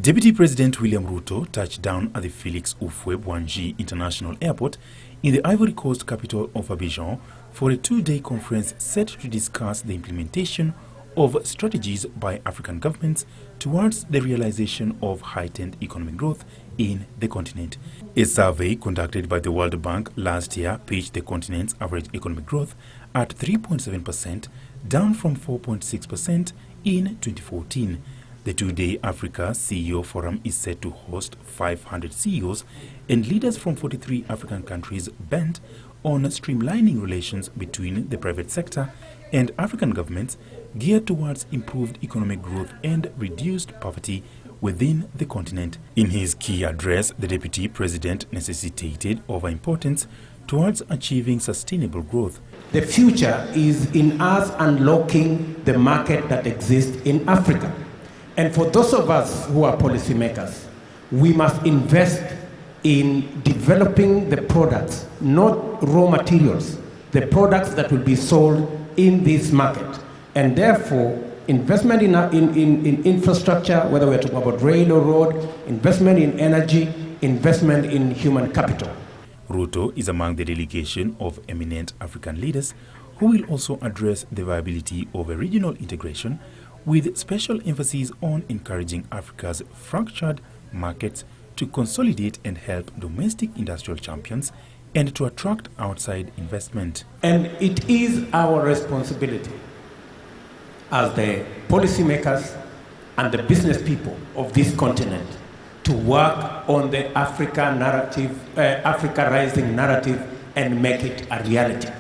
Deputy President William Ruto touched down at the Felix Ufwe-Bwanji International Airport in the Ivory Coast capital of Abidjan for a two-day conference set to discuss the implementation of strategies by African governments towards the realization of heightened economic growth in the continent. A survey conducted by the World Bank last year pitched the continent's average economic growth at 3.7%, down from 4.6% in 2014. The two-day Africa CEO Forum is set to host 500 CEOs and leaders from 43 African countries bent on streamlining relations between the private sector and African governments, geared towards improved economic growth and reduced poverty within the continent. In his key address, the Deputy President necessitated overimportance towards achieving sustainable growth. The future is in us unlocking the market that exists in Africa. And for those of us who are policymakers, we must invest in developing the products, not raw materials, the products that will be sold in this market. And therefore, investment in infrastructure, whether we're talking about rail or road, investment in energy, investment in human capital. Ruto is among the delegation of eminent African leaders who will also address the viability of a regional integration, with special emphasis on encouraging Africa's fractured markets to consolidate and help domestic industrial champions and to attract outside investment. And it is our responsibility as the policymakers and the business people of this continent to work on the Africa narrative, Africa rising narrative, and make it a reality.